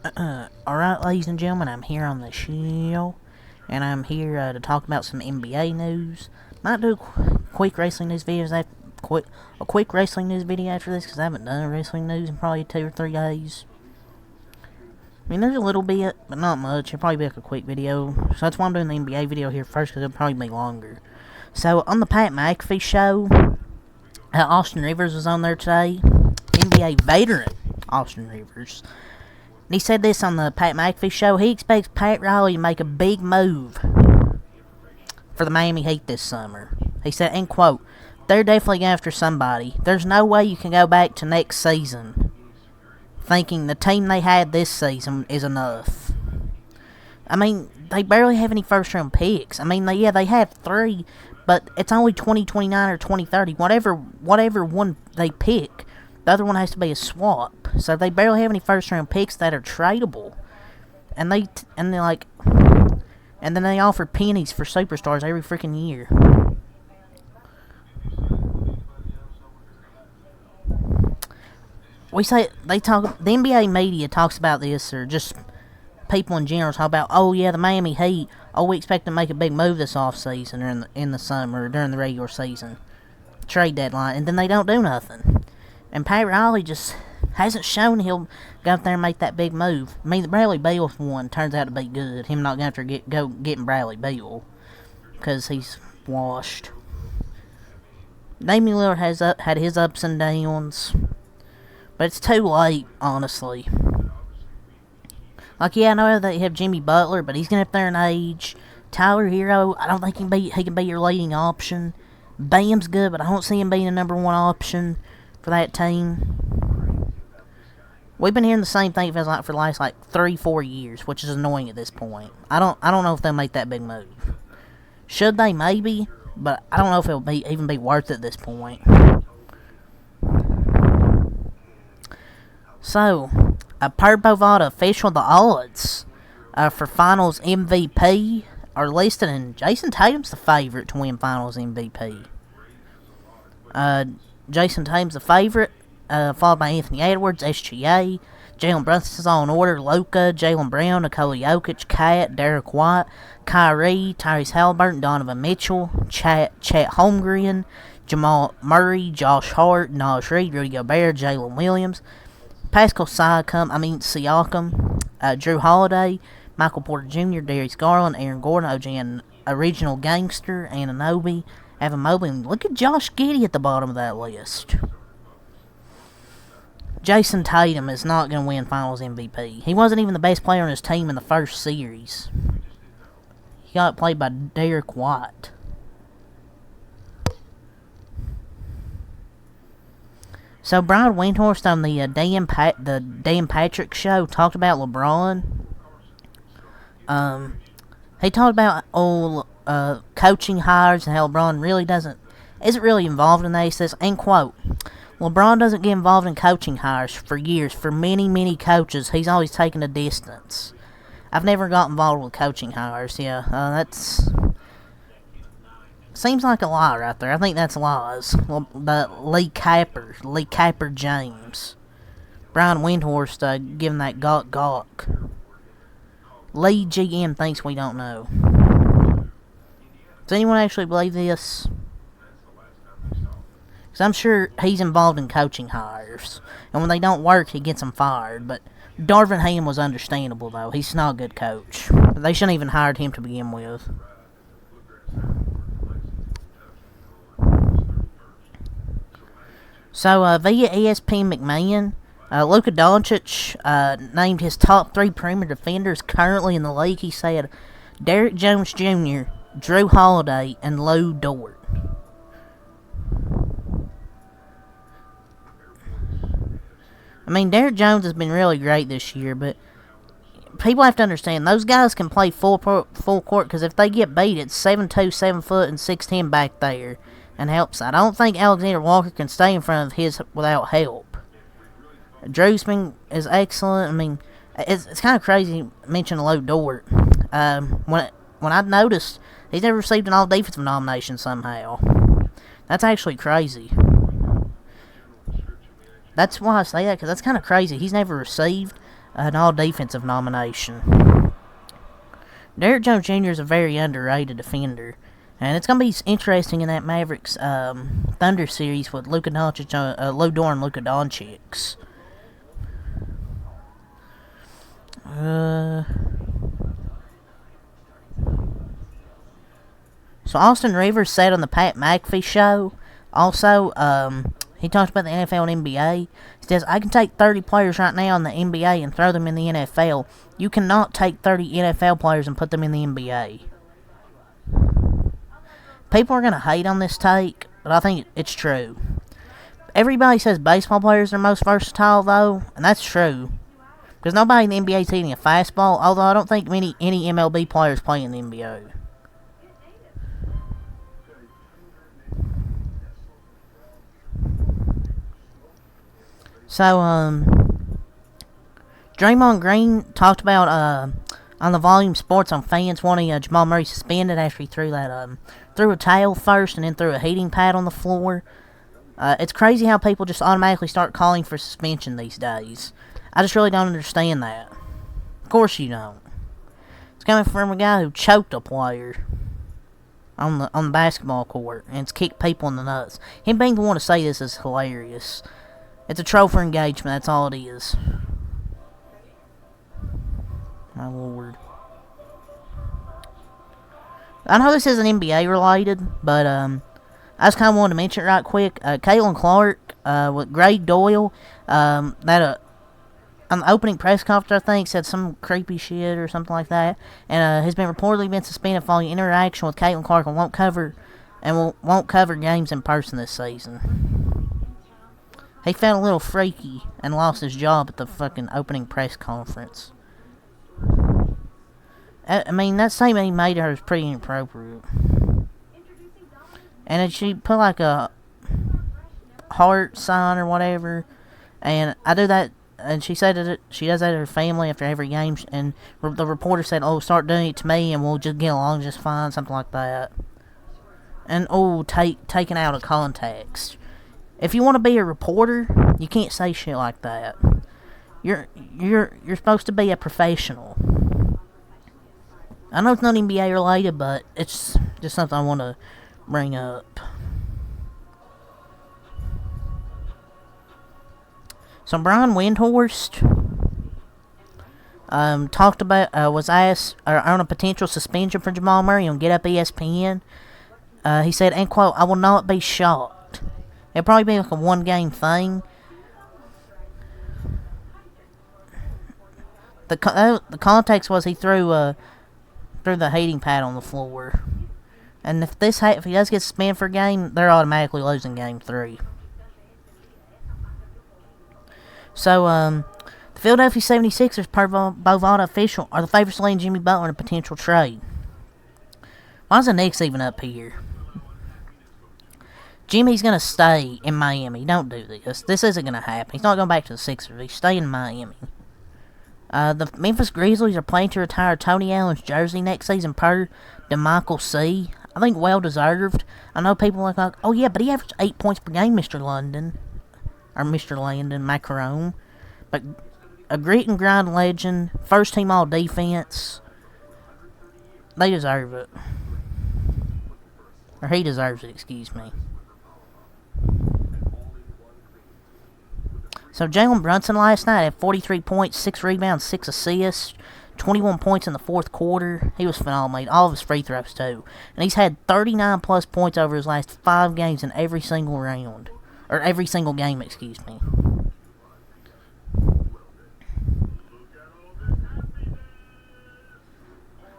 Alright, ladies and gentlemen, I'm here on the show, and I'm here to talk about some NBA news. Might do quick wrestling news videos after a quick wrestling news video after this, because I haven't done wrestling news in probably 2 or 3 days. I mean, there's a little bit, but not much. It'll probably be like a quick video, so that's why I'm doing the NBA video here first, because it'll probably be longer. So, on the Pat McAfee show, Austin Rivers was on there today. NBA veteran Austin Rivers. And he said this on the Pat McAfee show. He expects Pat Riley to make a big move for the Miami Heat this summer. He said, end quote, they're definitely going after somebody. There's no way you can go back to next season thinking the team they had this season is enough. I mean, they barely have any first-round picks. I mean, they have 3, but it's only 2029 or 2030. Whatever one they pick, the other one has to be a swap. So they barely have any first-round picks that are tradable. And then they offer pennies for superstars every freaking year. The NBA media talks about this, or just people in general talk about, oh yeah, the Miami Heat, we expect to make a big move this offseason or in the summer or during the regular season. Trade deadline, and then they don't do nothing. And Pat Riley just hasn't shown he'll go out there and make that big move. I mean, the Bradley Beal one turns out to be good. Him not going to go getting Bradley Beal because he's washed. Damian Lillard has had his ups and downs, but it's too late, honestly. Like, yeah, I know they have Jimmy Butler, but he's getting up there in age. Tyler Hero, I don't think he can be your leading option. Bam's good, but I don't see him being a number 1 option for that team. We've been hearing the same thing for the last 3-4 years, which is annoying at this point. I don't know if they'll make that big move. Should they? Maybe, but I don't know if it'll even be worth it at this point. So, per Bovada official, the odds for Finals MVP are listed, and Jason Tatum's the favorite to win Finals MVP. Jason Tatum's the favorite, followed by Anthony Edwards, SGA, Jalen Brunson's all in order, Luka, Jaylen Brown, Nikola Jokic, Kat, Derek White, Kyrie, Tyrese Halliburton, Donovan Mitchell, Chet Holmgren, Jamal Murray, Josh Hart, Naj Reid, Rudy Gobert, Jalen Williams, Pascal Siakam, Drew Holiday, Michael Porter Jr., Darius Garland, Aaron Gordon, OG Original Gangster, Anunoby, Evan Mobley, and look at Josh Giddey at the bottom of that list. Jason Tatum is not going to win Finals MVP. He wasn't even the best player on his team in the first series. He got played by Derek White. So Brian Windhorst on the Dan Patrick show talked about LeBron. He talked about coaching hires and how LeBron really isn't really involved in that. He says, end quote, LeBron doesn't get involved in coaching hires for years. For many, many coaches, he's always taken a distance. I've never got involved with coaching hires. Yeah, that's seems like a lie right there. I think that's lies. But Lee Capper James, Brian Windhorst giving that gawk. Lee GM thinks we don't know. Does anyone actually believe this? Because I'm sure he's involved in coaching hires. And when they don't work, he gets them fired. But Darvin Ham was understandable, though. He's not a good coach. They shouldn't even hired him to begin with. So, via ESPN McMahon, Luka Doncic named his top 3 perimeter defenders currently in the league. He said Derrick Jones Jr., Drew Holiday, and Lou Dort. I mean, Derrick Jones has been really great this year, but people have to understand, those guys can play full court, because if they get beat, it's 7'2", 7 foot, and 6'10" back there, and helps. I don't think Alexander Walker can stay in front of his without help. Drew's is excellent. I mean, it's kind of crazy mentioning Lou Dort. When I noticed, he's never received an all-defensive nomination somehow. That's actually crazy. That's why I say that, because that's kind of crazy. He's never received an all-defensive nomination. Derrick Jones Jr. is a very underrated defender. And it's going to be interesting in that Mavericks Thunder series with Luka Doncic, Lou Dort and Luka Doncic. So Austin Rivers said on the Pat McAfee show, also, he talked about the NFL and NBA. He says, I can take 30 players right now in the NBA and throw them in the NFL. You cannot take 30 NFL players and put them in the NBA. People are going to hate on this take, but I think it's true. Everybody says baseball players are most versatile, though, and that's true. Because nobody in the NBA is hitting a fastball, although I don't think any MLB players play in the NBA. So, Draymond Green talked about, on the Volume Sports on fans wanting Jamal Murray suspended after he threw a towel first and then threw a heating pad on the floor. It's crazy how people just automatically start calling for suspension these days. I just really don't understand that. Of course you don't. It's coming from a guy who choked a player on the basketball court and it's kicked people in the nuts. Him being the one to say this is hilarious. It's a troll for engagement, that's all it is. My lord. I know this isn't NBA related, but I just kind of wanted to mention it right quick. Caitlin Clark with Greg Doyle, on the opening press conference, I think, said some creepy shit or something like that, and has been reportedly been suspended following interaction with Caitlin Clark and won't cover games in person this season. He felt a little freaky and lost his job at the fucking opening press conference. I mean, that statement he made to her is pretty inappropriate. And then she put like a heart sign or whatever. And I do that, and she said that she does that to her family after every game. And the reporter said, oh, start doing it to me and we'll just get along just fine, something like that. And, taken out of context. If you want to be a reporter, you can't say shit like that. You're supposed to be a professional. I know it's not NBA related, but it's just something I want to bring up. So Brian Windhorst talked about was asked on a potential suspension for Jamal Murray on Get Up ESPN. He said, and quote, I will not be shocked. It'll probably be like a one-game thing. The context was he threw the heating pad on the floor. And if he does get suspended for a game, they're automatically losing game 3. So, the Philadelphia 76ers, per Bovada official, are the favorites to land Jimmy Butler in a potential trade. Why is the Knicks even up here? Jimmy's going to stay in Miami. Don't do this. This isn't going to happen. He's not going back to the Sixers. He's staying in Miami. The Memphis Grizzlies are planning to retire Tony Allen's jersey next season per DeMichael C. I think well-deserved. I know people are like, oh yeah, but he averaged 8 points per game, Mr. London. Or Mr. Landon, Macaron. But a grit and grind legend, first team all defense. They deserve it. Or he deserves it, excuse me. So Jalen Brunson last night had 43 points, 6 rebounds, 6 assists, 21 points in the fourth quarter. He was phenomenal. Made all of his free throws too. And he's had 39 plus points over his last 5 games in every single round. Or every single game, excuse me.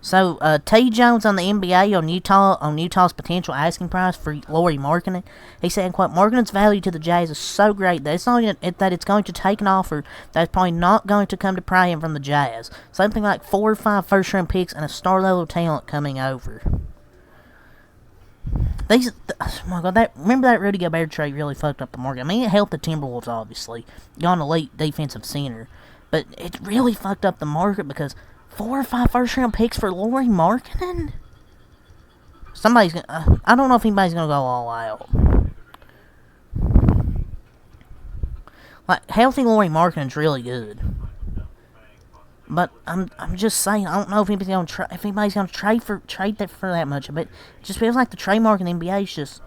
So, T. Jones on the NBA on Utah's potential asking price for Lauri Markkanen. He said, quote, Markkanen's value to the Jazz is so great that it's not even, that it's going to take an offer that's probably not going to come to pry him from the Jazz. Something like 4 or 5 first-round picks and a star-level talent coming over. Oh my God, remember that Rudy Gobert trade really fucked up the market. I mean, it helped the Timberwolves, obviously. Got an elite defensive center. But it really fucked up the market because 4 or 5 first-round picks for Lauri Markkanen? Somebody's gonna... I don't know if anybody's gonna go all out. Like, healthy Lauri Markkanen's really good. But I'm just saying, I don't know if anybody's gonna trade that for that much. But it just feels like the trade market in the NBA is just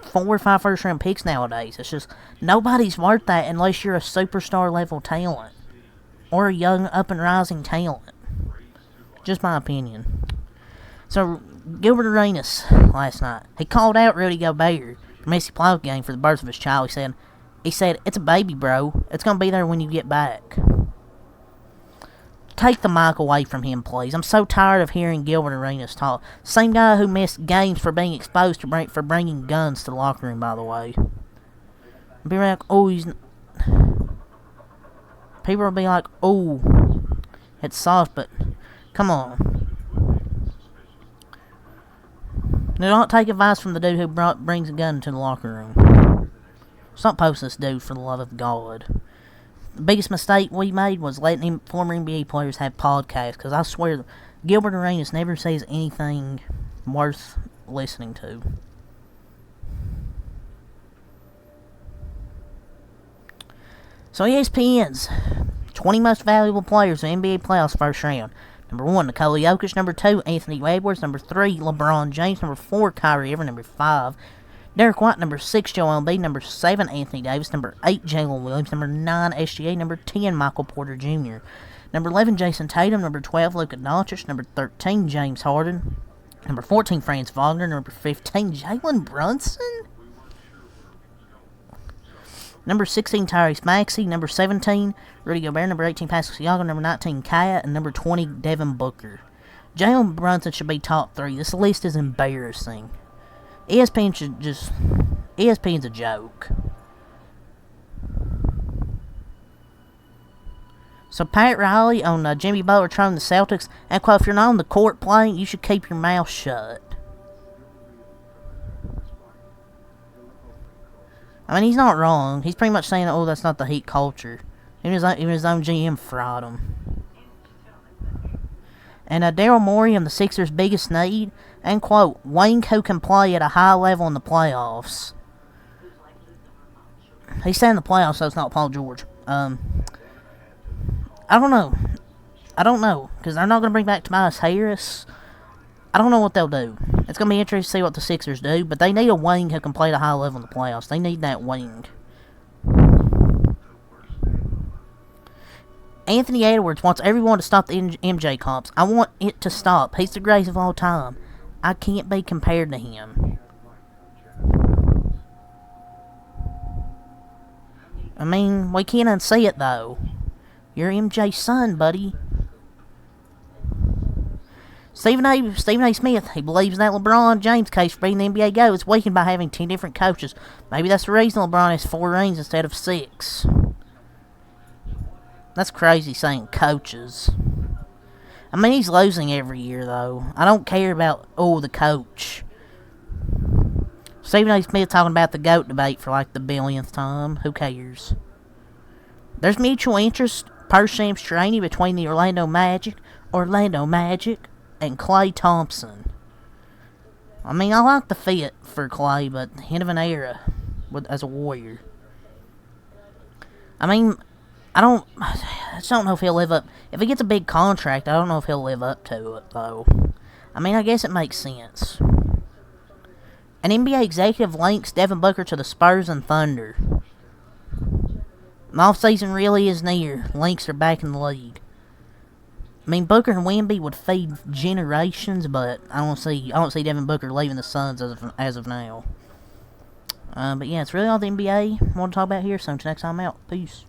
4 or 5 first round picks nowadays. It's just nobody's worth that unless you're a superstar level talent or a young up and rising talent. Just my opinion. So Gilbert Arenas last night, he called out Rudy Gobert for missing the playoff game for the birth of his child. He said, "It's a baby, bro. It's gonna be there when you get back." Take the mic away from him, please. I'm so tired of hearing Gilbert Arenas talk. Same guy who missed games for being exposed for bringing guns to the locker room, by the way. Be like, oh, people will be like, oh, it's soft, but come on. Do not take advice from the dude who brings a gun to the locker room. Stop posting this dude, for the love of God. The biggest mistake we made was letting former NBA players have podcasts, because I swear, Gilbert Arenas never says anything worth listening to. So ESPN's 20 most valuable players in NBA playoffs first round. Number 1, Nikola Jokic. Number 2, Anthony Edwards. Number 3, LeBron James. Number 4, Kyrie Irving. Number 5, Derek White. Number 6, Joel Embiid. Number 7, Anthony Davis. Number 8, Jalen Williams. Number 9, SGA. Number 10, Michael Porter Jr. Number 11, Jason Tatum. Number 12, Luka Doncic. Number 13, James Harden. Number 14, Franz Wagner. Number 15, Jalen Brunson. Number 16, Tyrese Maxey. Number 17, Rudy Gobert. Number 18, Pascal Siakam. Number 19, Kaya. And number 20, Devin Booker. Jalen Brunson should be top 3. This list is embarrassing. ESPN's a joke. So Pat Riley on Jimmy Butler trolling the Celtics. And quote, if you're not on the court playing, you should keep your mouth shut. I mean, he's not wrong. He's pretty much saying, oh, that's not the Heat culture. Even his own GM fried him. And Daryl Morey on the Sixers' biggest need. And quote, Wayne who can play at a high level in the playoffs. He's saying the playoffs, so it's not Paul George. I don't know. Because they're not going to bring back Tobias Harris. I don't know what they'll do. It's going to be interesting to see what the Sixers do, but they need a wing who can play at a high level in the playoffs. They need that wing. Anthony Edwards wants everyone to stop the MJ comps. I want it to stop. He's the greatest of all time. I can't be compared to him. I mean, we can't unsee it, though. You're MJ's son, buddy. Stephen A. Smith, he believes that LeBron James' case for being the NBA GOAT is weakened by having 10 different coaches. Maybe that's the reason LeBron has 4 rings instead of 6. That's crazy saying coaches. I mean, he's losing every year, though. I don't care about, the coach. Stephen A. Smith talking about the GOAT debate for like the billionth time. Who cares? There's mutual interest, per Shams Charania, between the Orlando Magic, and Klay Thompson. I mean, I like the fit for Klay, but end of an era as a Warrior. I mean, I just don't know if he'll live up. If he gets a big contract, I don't know if he'll live up to it, though. I mean, I guess it makes sense. An NBA executive links Devin Booker to the Spurs and Thunder. The offseason really is near. Links are back in the league. I mean, Booker and Wemby would feed generations, but I don't see Devin Booker leaving the Suns as of now. But yeah, it's really all the NBA I want to talk about here. So until next time, I'm out. Peace.